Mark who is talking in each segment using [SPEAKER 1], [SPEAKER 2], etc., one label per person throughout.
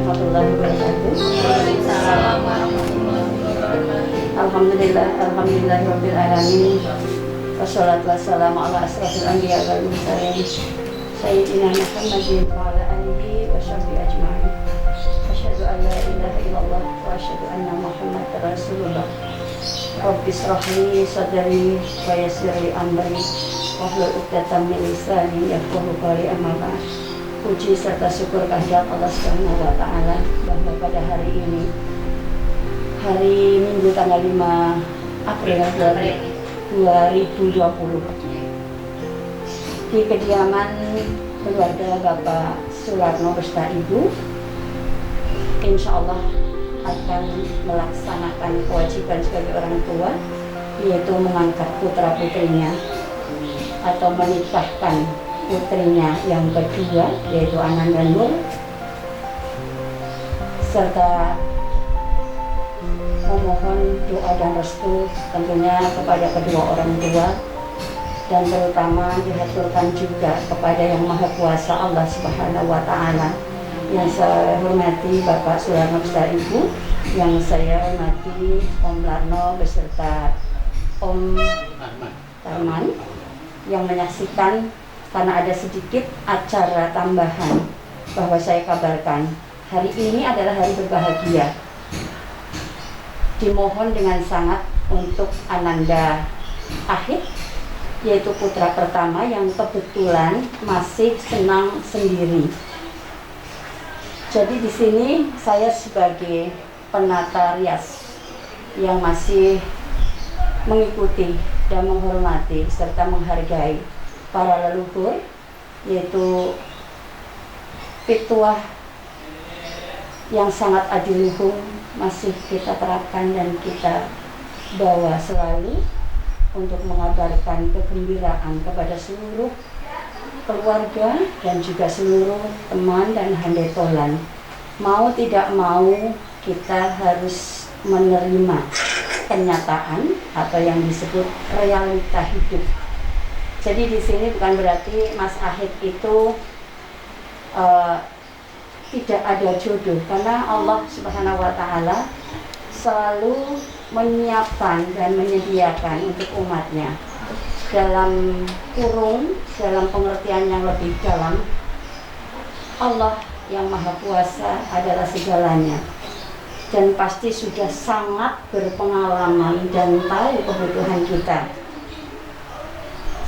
[SPEAKER 1] warahmatullahi wabarakatuh.
[SPEAKER 2] Waalaikumsalam warahmatullahi wabarakatuh.
[SPEAKER 1] Alhamdulillahirabbil alamin. Wassalatu wassalamu ala asrofil anbiya wal mursalin sayyidina Muhammadin wa ala alihi wa sahbihi ajma'in. Asyhadu an la ilaha illallah wa asyhadu anna Muhammadar Rasulullah. Rabbi shrah li sadri wa yassir li amri wahlul 'uqdatam min lisani yafqahu qawli. Amma ba'd. Puji serta syukur kehadirat Allah Subhanahu wa taala bahwa pada hari ini, hari Minggu tanggal 5 April 2020, di kediaman keluarga Bapak Sularno beserta Ibu, insya Allah akan melaksanakan kewajiban sebagai orang tua, yaitu mengangkat putra putrinya atau menikahkan putrinya yang kedua, yaitu Ananda Nur, serta memohon doa dan restu tentunya kepada kedua orang tua, dan terutama dihaturkan juga kepada Yang Maha Kuasa Allah Subhanahu wa taala. Yang saya hormati Bapak Sularno beserta Ibu, yang saya hormati Om Larno beserta Om Tarman yang menyaksikan. Karena ada sedikit acara tambahan, bahwa saya kabarkan hari ini adalah hari berbahagia. Dimohon dengan sangat untuk Ananda Ahid, yaitu putra pertama yang kebetulan masih senang sendiri. Jadi di sini saya sebagai penata rias yang masih mengikuti dan menghormati serta menghargai para leluhur, yaitu pituah yang sangat adiluhung masih kita terapkan dan kita bawa selalu untuk mengabarkan kegembiraan kepada seluruh keluarga dan juga seluruh teman dan handetolan. Mau tidak mau kita harus menerima kenyataan atau yang disebut realita hidup. Jadi di sini bukan berarti Mas Ahid itu tidak ada jodoh, karena Allah Subhanahu wa taala selalu menyiapkan dan menyediakan untuk umatnya. Dalam kurung, dalam pengertian yang lebih dalam, Allah yang Maha Kuasa adalah segalanya, dan pasti sudah sangat berpengalaman dan tahu kebutuhan kita.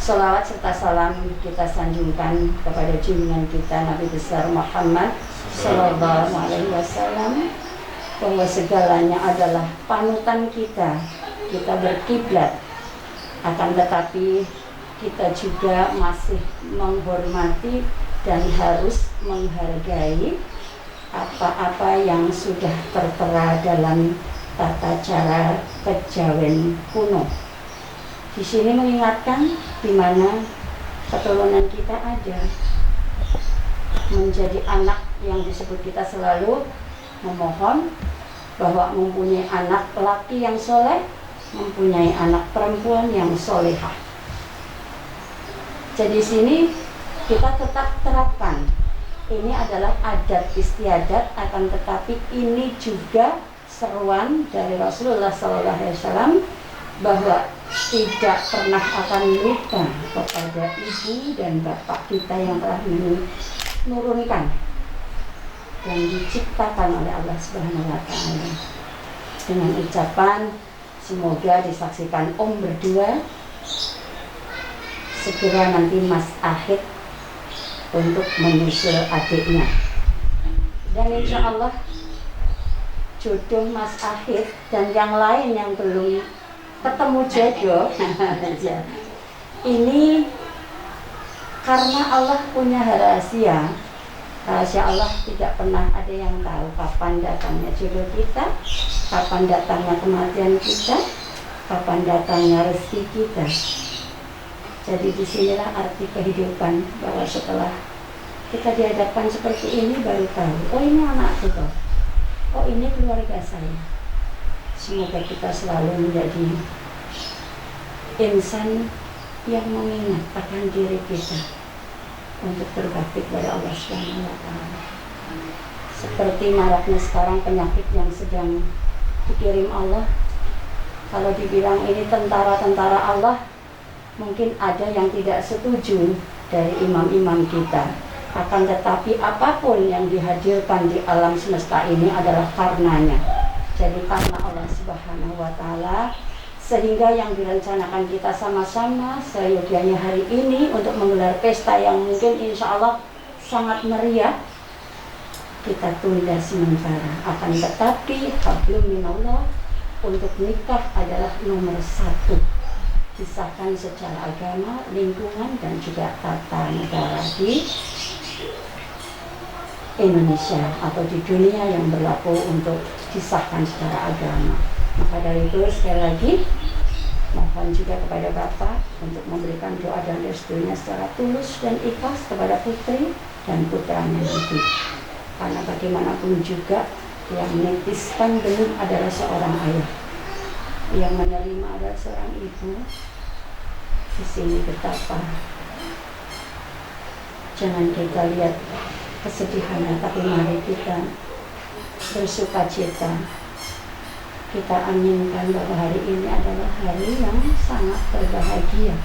[SPEAKER 1] Salawat serta salam kita sanjungkan kepada junjungan kita Nabi besar Muhammad Sallallahu Alaihi Wasallam, bahwa segalanya adalah panutan kita. Kita berkiblat, akan tetapi kita juga masih menghormati dan harus menghargai apa-apa yang sudah tertera dalam tata cara kejawen kuno. Di sini mengingatkan di mana keturunan kita ada, menjadi anak yang disebut kita selalu memohon bahwa mempunyai anak laki yang soleh, mempunyai anak perempuan yang solehah. Jadi di sini kita tetap terapkan, ini adalah adat istiadat, akan tetapi ini juga seruan dari Rasulullah SAW bahwa tidak pernah akan lupa kepada ibu dan bapak kita yang telah menurunkan dan diciptakan oleh Allah Subhanahu wa taala. Dengan ucapan semoga disaksikan Om berdua segera nanti Mas Ahid untuk menyusul adiknya, dan insya Allah jodoh Mas Ahid dan yang lain yang belum ketemu jodoh ini karena Allah punya rahasia Allah, tidak pernah ada yang tahu kapan datangnya jodoh kita, kapan datangnya kematian kita, kapan datangnya rezeki kita. Jadi disinilah arti kehidupan, bahwa setelah kita dihadapkan seperti ini baru tahu, oh ini anakku toh, oh ini keluarga saya. Semoga kita selalu menjadi insan yang mengingat akan diri kita untuk berbakti kepada Allah Subhanahu wa taala. seperti maraknya sekarang penyakit yang sedang dikirim Allah. Kalau dibilang ini tentara-tentara Allah, mungkin ada yang tidak setuju dari imam-imam kita. Akan tetapi apapun yang dihadirkan di alam semesta ini adalah karenanya. Jadi karena Allah Subhanahu wa Ta'ala, sehingga yang direncanakan kita sama-sama seyogianya hari ini untuk menggelar pesta yang mungkin insya Allah sangat meriah, kita tunda sementara. Akan tetapi hablum minallah untuk nikah adalah nomor 1, disahkan secara agama, lingkungan, dan juga tata negara di Indonesia atau di dunia yang berlaku untuk disahkan secara agama. Maka dari itu sekali lagi mohon juga kepada Bapak untuk memberikan doa dan restunya secara tulus dan ikhlas kepada putri dan putranya nanti. Karena bagaimanapun juga yang menitiskan benih adalah seorang ayah, yang menerima adalah seorang ibu. Di sini betapa jangan kita lihat kesedihannya, tapi mari kita bersuka cita. Kita aminkan bahwa hari ini adalah hari yang sangat berbahagia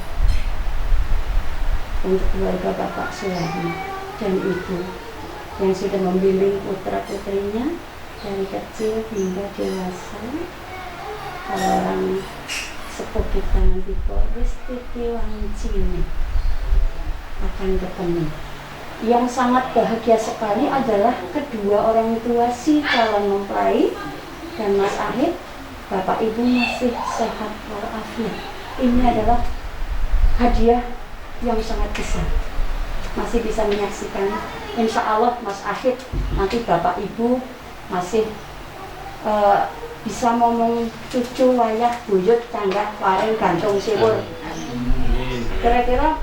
[SPEAKER 1] untuk keluarga Bapak Suwarni dan Ibu yang sudah membimbing putra-putrinya dari kecil hingga dewasa. Kalau orang sepuh kita nanti Ristiti Wancini akan ketemu. Yang sangat bahagia sekali adalah kedua orang tua si calon mempelai dan Mas Ahid, Bapak Ibu masih sehat walafiat. Ini adalah hadiah yang sangat besar. Masih bisa menyaksikan, insya Allah Mas Ahid nanti Bapak Ibu masih bisa ngomong cucu wayah buyut tangga paring gantung siwur. Kira-kira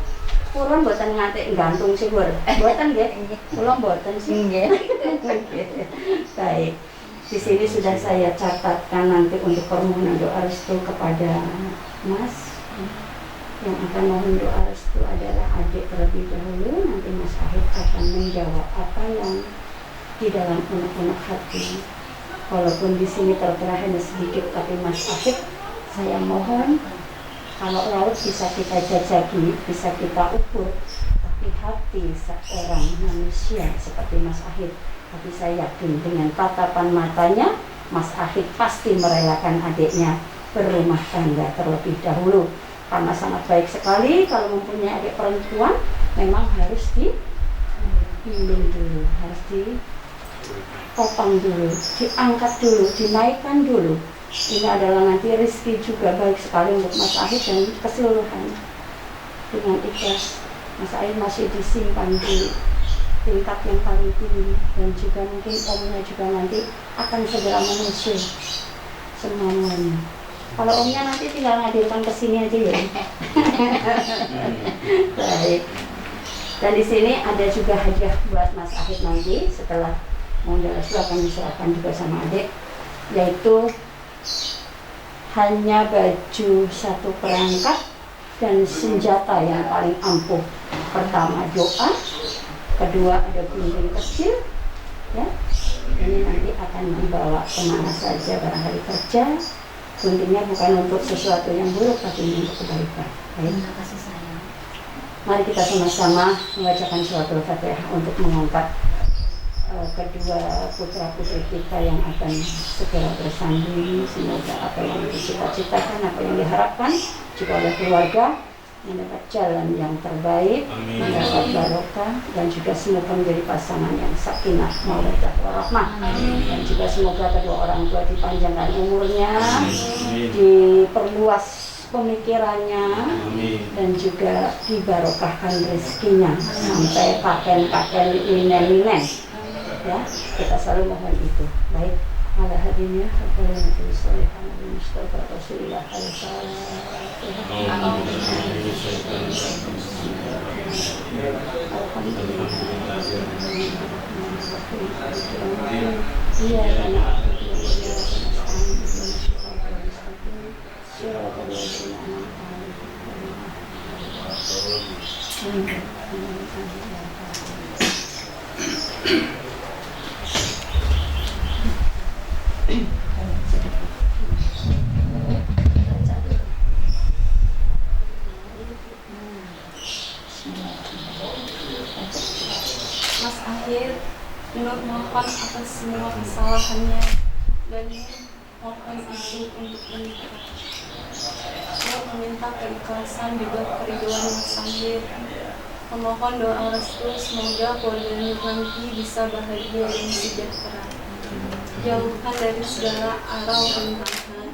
[SPEAKER 1] kurang mboten nganti gantung siwur. Mboten nggih. Kula mboten sih. Nggih. Baik. Di sini sudah saya catatkan nanti untuk permohonan doa restu kepada Mas. Yang akan mohon doa restu adalah adik terlebih dahulu. Nanti Mas Ahid akan menjawab apa yang di dalam unek-unek hati. Walaupun di sini tertera hanya sedikit, tapi Mas Ahid, saya mohon kalau laut bisa kita jajaki, bisa kita ukur, tapi hati seorang manusia seperti Mas Ahid, tapi saya yakin dengan tatapan matanya, Mas Ahid pasti merelakan adiknya berumah tangga terlebih dahulu. Karena sangat baik sekali kalau mempunyai adik perempuan, memang harus dibimbing dulu, harus ditopang dulu, diangkat dulu, dinaikkan dulu. Ini adalah nanti rezeki juga baik sekali untuk Mas Ahid dan keseluruhan. Dengan ikhlas, Mas Ahid masih disimpan di tingkat yang paling tinggi, dan juga mungkin omnya juga nanti akan segera menyusul semuanya. Kalau omnya nanti tinggal ngadirkan ke sini aja ya. Baik. Dan di sini ada juga hadiah buat Mas Ahid nanti setelah mohon restu akan diserahkan juga sama adik, yaitu hanya baju 1 perangkat dan senjata yang paling ampuh. Pertama doa, kedua ada gunting kecil, ya. Ini nanti akan dibawa kemana saja barangkali kerja. Guntingnya bukan untuk sesuatu yang buruk, tapi untuk kebaikan. Baik. Mari kita sama-sama membacakan suatu Fatihah untuk mengangkat kedua putra-putri kita yang akan segera bersanding. Semoga apa yang dicita-citakan, apa yang diharapkan juga oleh keluarga mendapat jalan yang terbaik, mendapat barokah, dan juga semoga menjadi pasangan yang sakinah mawaddah warahmah. Dan juga semoga kedua orang tua dipanjangkan umurnya, diperluas pemikirannya, dan juga dibarokahkan rezekinya sampai paken-paken linen-linen. Ya, kita selalu mohon itu. Baik, ala hadinya Alhamdulillah sholihan Nabi Mustafa Rasulullah
[SPEAKER 3] Mas Akhir, Nur mohon atas semua kesalahannya dan mohon ibu untuk menikah. Nur meminta keikhlasan juga keriduan Mas Akhir. Memohon doa restu semoga keluarga Nur nanti bisa bahagia dan sejahtera. Jauhkan dari segala arau rintangan.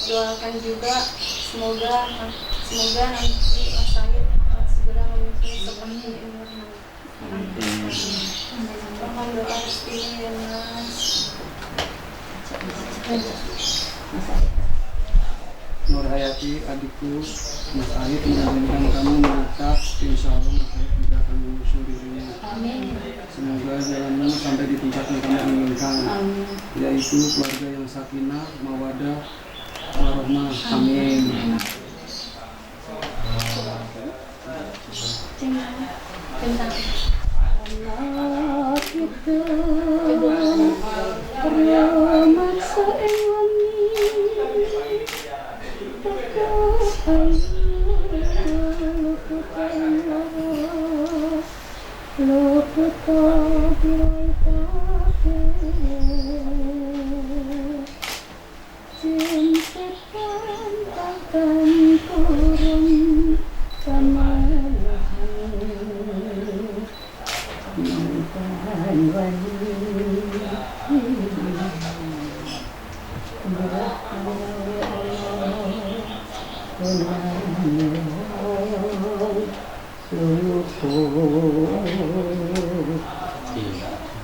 [SPEAKER 3] Doakan juga semoga nanti Mas Akhir akan segera memimpin seperti Nur nanti. Mohon doa restunya ya Mas.
[SPEAKER 4] Nur Hayati adikku, Mas Ahid mengizinkan kamu menikah. Insya Allah Mas Ahid juga akan mengusung dirinya. Semoga jalanmu sampai di tempat yang kamu inginkan, yaitu keluarga yang sakinah, mawadah, warahmah. Amin.
[SPEAKER 1] Allah kita permaksa wangi tercapai luputa bilai tape cintakan takkan turun kemalahan Tuhan wali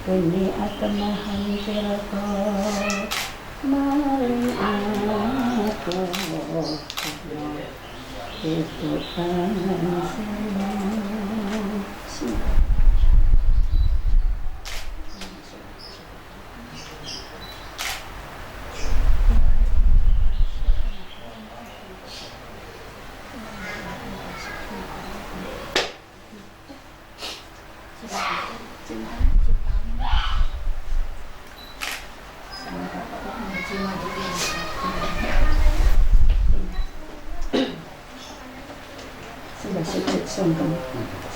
[SPEAKER 1] Kini atamahan tiraka maling aku itu kan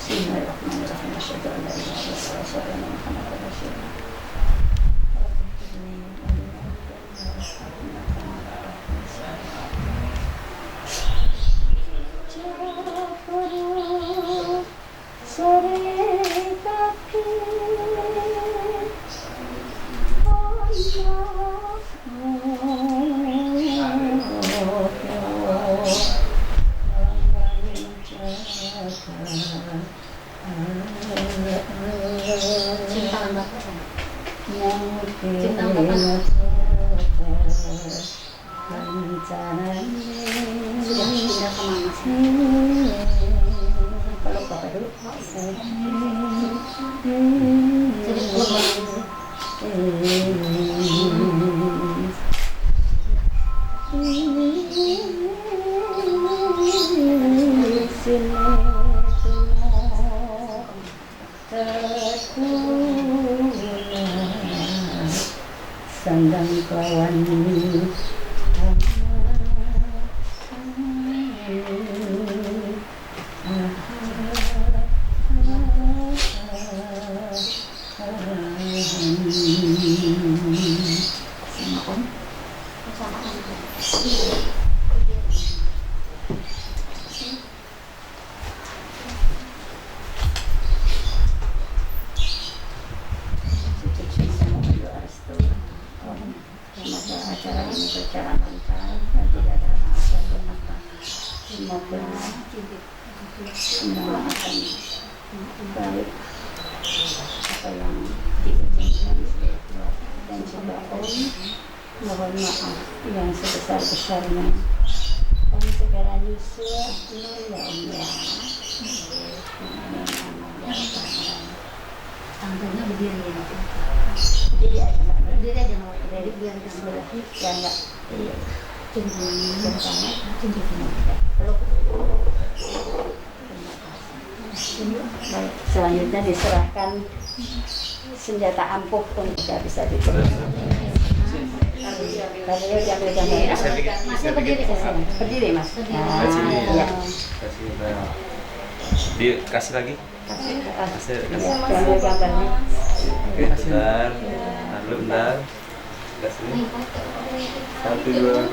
[SPEAKER 1] Bismillahirrahmanirrahim. Asyhadu an la ilaha illallah wa asyhadu anna Muhammadar Rasulullah. Kalau bapak dulu sandang kawan acara ini berjalan lancar dan tidak ada hal-hal apa. Semoga semua akan baik apa yang diinginkan dan juga mohon maaf yang sebesar-besarnya dan segala dosa ya Allah.
[SPEAKER 2] Tangannya berdiri ya.
[SPEAKER 1] Berdiri aja nggak?
[SPEAKER 2] Berdiri aja mau
[SPEAKER 1] Berdiri biar sebelah ya nggak? Iya.
[SPEAKER 2] cincin
[SPEAKER 1] Peluk. Baik, selanjutnya diserahkan senjata ampuh untuk bisa diterima. Kalau diambil gambar.
[SPEAKER 2] Masnya berdiri.
[SPEAKER 1] Berdiri mas.
[SPEAKER 2] Berdiri.
[SPEAKER 1] Nah, ya.
[SPEAKER 5] Dikasih lagi.
[SPEAKER 1] Kasih.
[SPEAKER 5] Kasih.
[SPEAKER 1] Ya, ambil gambarnya.
[SPEAKER 4] Oke, kasih.
[SPEAKER 5] Bentar. Lalu bentar. Kasih. 1, 2.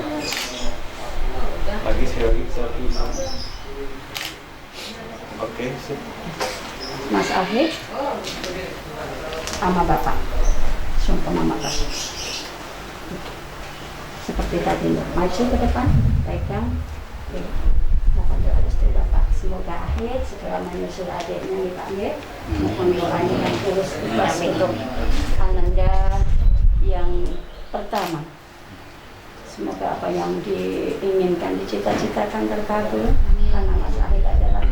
[SPEAKER 5] Lagi sekali 1. Oke, sip.
[SPEAKER 1] Mas Ahid sama Bapak. Sumpah mama Bapak. Seperti tadi, maju ke depan, pegang. Oke. Mohon doa restu Bapak. Semoga Ahid segera menyusul adiknya dipanggil. Mohon doanya yang tulus ikhlas untuk Ananda yang pertama. Semoga apa yang diinginkan, dicita-citakan terkabul. Karena Mas Ahid adalah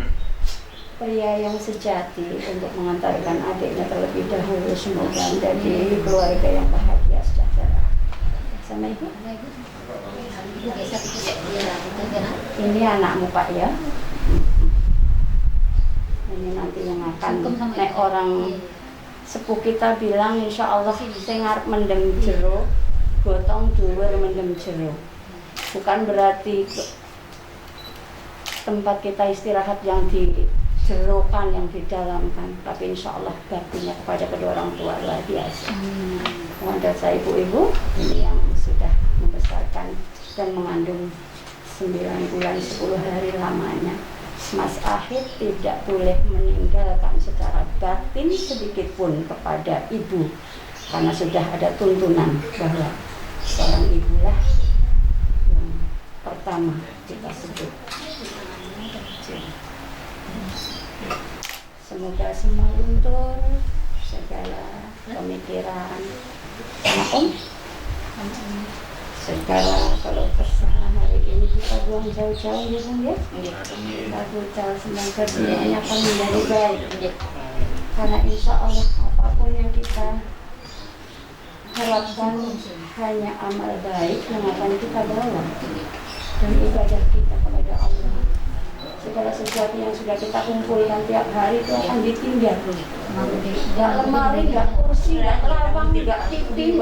[SPEAKER 1] pria yang sejati untuk mengantarkan adiknya terlebih dahulu. Semoga menjadi keluarga yang bahagia sejahtera. Sama Ibu? Ini anakmu Pak ya. Ini nanti yang akan nek orang sepuh kita bilang insya Allah sing arep mendem jero, gotong dhuwur mendem jero. Bukan berarti tempat kita istirahat yang dijerokan, yang didalamkan, tapi insya Allah baktinya kepada kedua orang tua luar biasa. Mohon doa ibu-ibu ini yang sudah membesarkan dan mengandung 9 bulan 10 hari lamanya. Mas Ahid tidak boleh meninggalkan secara batin sedikit pun kepada ibu, karena sudah ada tuntunan bahwa seorang ibulah yang pertama kita sebut. Semoga semua luntur segala pemikiran sama Om, segala kalau kesalahan hari ini kita buang jauh-jauh ya Bung ya. Kita buka semoga semuanya akan menjadi baik. Karena insya Allah apapun yang kita harapkan hanya amal baik yang akan kita bawa dan ibadah kita kepada Allah. Segala sesuatu yang sudah kita kumpulkan tiap hari itu akan ditinggal. Gak lemari, gak kursi, gak lawang, gak TV,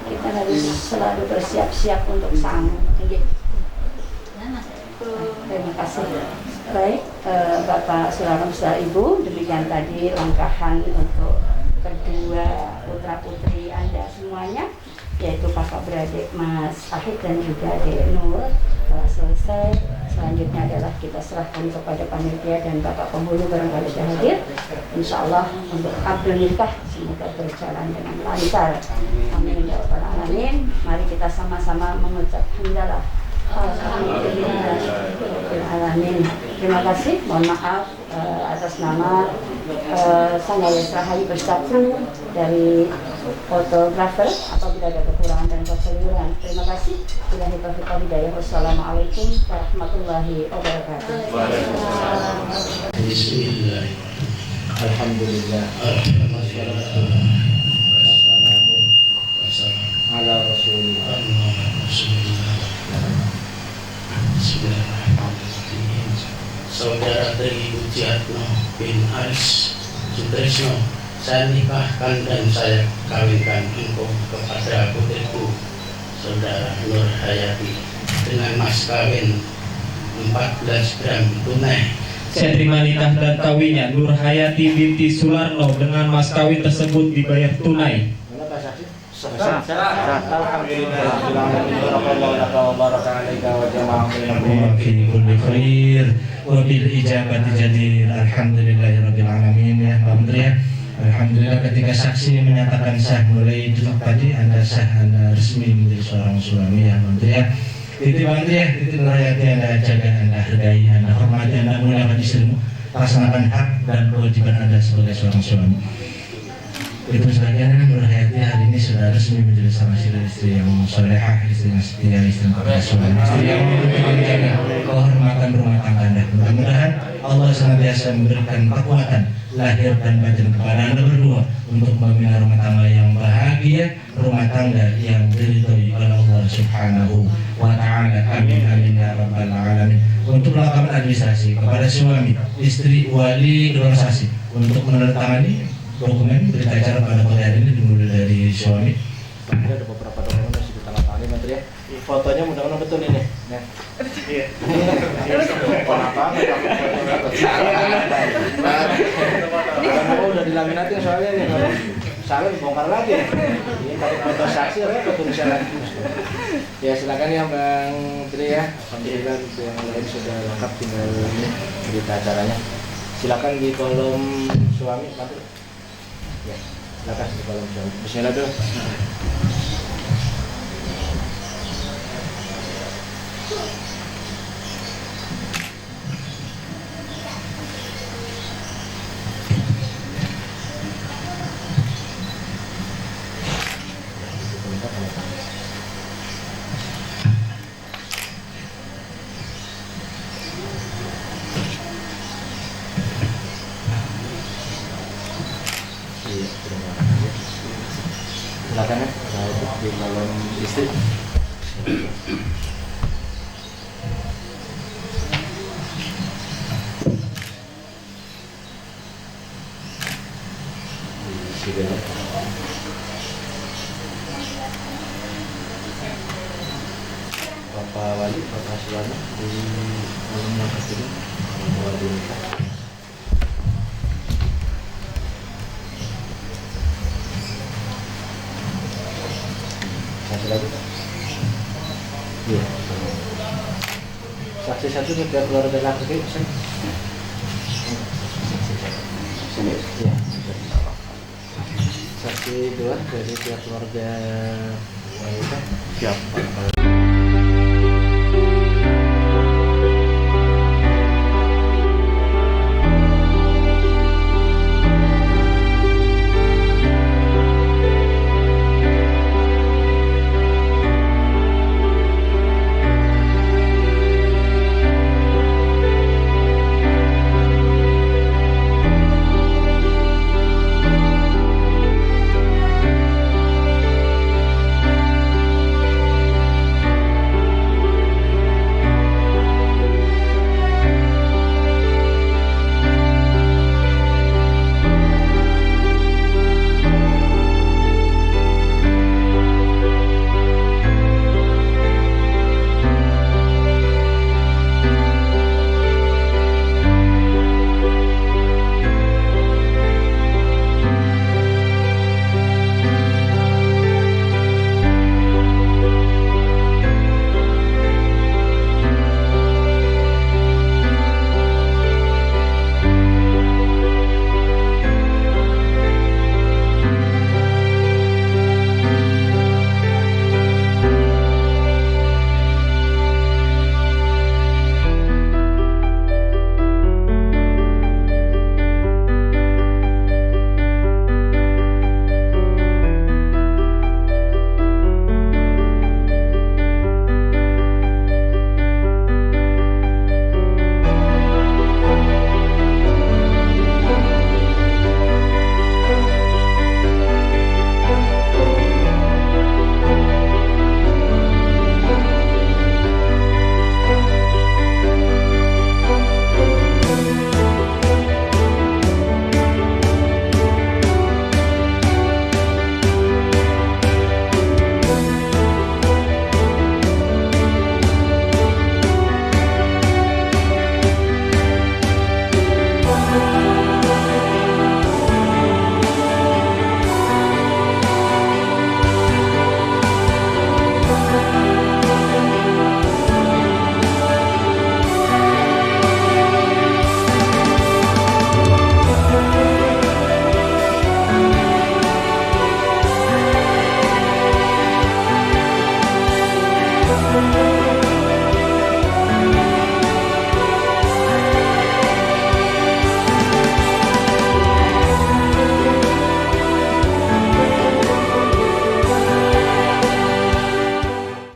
[SPEAKER 1] kita harus selalu bersiap-siap untuk sanggup. Terima kasih. Baik, Bapak Sularam, saudara Ibu, demikian tadi langkahan untuk kedua putra-putri Anda semuanya, yaitu kakak beradik Mas Ahid dan juga Dek Nur. Selesai, selanjutnya adalah kita serahkan kepada panitia dan Bapak Penghulu barangkali sudah hadir. Insya Allah untuk akad nikah semoga berjalan dengan lancar. Amin ya rabbal alamin. Mari kita sama-sama mengucap hamdalah. Alhamdulillahirrahmanirrahim. Terima kasih, mohon maaf atas nama Sang Yesra Hari Bersatu dari fotografer apabila ada kekurangan dan kekeliruan. Terima kasih. Billahi taufiq wal hidayah. Wassalamualaikum warahmatullahi wabarakatuh.
[SPEAKER 6] Bismillah. Alhamdulillah. Wassalamu ala Rasulillah. Bismillahirrahmanirrahim. Saudara Tri Ujiatno bin Aris Sutrisno, saya nikahkan dan saya kawinkan engkau kepada putriku Saudara Nur Hayati dengan mas kawin 14 gram tunai.
[SPEAKER 7] Saya terima nikah dan kawinnya Nur Hayati binti Sularno dengan mas kawin tersebut dibayar tunai. Alhamdulillah ketika saksi menyatakan sah mulai itu tadi Anda sah, Anda resmi menjadi seorang suami ya Menteri ya. Itu Menteri ya, itu Nur Hayati Anda jaga, Anda hargai, Anda hormati, Anda muliakan istrimu, laksanakan hak dan kewajiban Anda sebagai seorang suami. Itu sebagian Nur Hayati hari ini sudah resmi menjadi seorang istri yang solehah, istri yang setia, istri yang kepada suami, istri yang menjaga kehormatan rumah tangga Anda. Mudah-mudahan Allah senantiasa memberikan kekuatan lahir dan batin kepada Anda berdua untuk membina rumah tangga yang bahagia, rumah tangga yang diridhoi oleh Allah Subhanahu wa Ta'ala. Amin amin ya rabbal alamin. Untuk melakukan administrasi kepada suami, istri, wali, kedua saksi untuk menandatangani dokumen berita acara pada pagi hari ini dimulai dari suami.
[SPEAKER 6] Ada beberapa dokumen yang sudah ditandatangani Menteri ya. Fotonya mudah-mudahan betul ini.
[SPEAKER 7] Nah. Iya. Kenapa? Udah dilaminatin soalnya ya, kalau salah dibongkar lagi. Ini pakai foto saksi repot tulisan lagi. Ya silakan ya Bang Tri ya. Alhamdulillah yang lain sudah lengkap, tinggal ini berita acaranya. Silakan di kolom suami Pak. Ya, silakan di kolom suami. Bismillah dulu. Silakan ya, untuk di dalam listrik. Bapak Wali, Bapak Suwarno di dalam langkah ini mau diminta. Satu lagi. Iya. Saksi satu sudah keluar dari langkah ini, bisa? Sini. Iya. Saksi dua dari pihak keluarga wanita. Siap.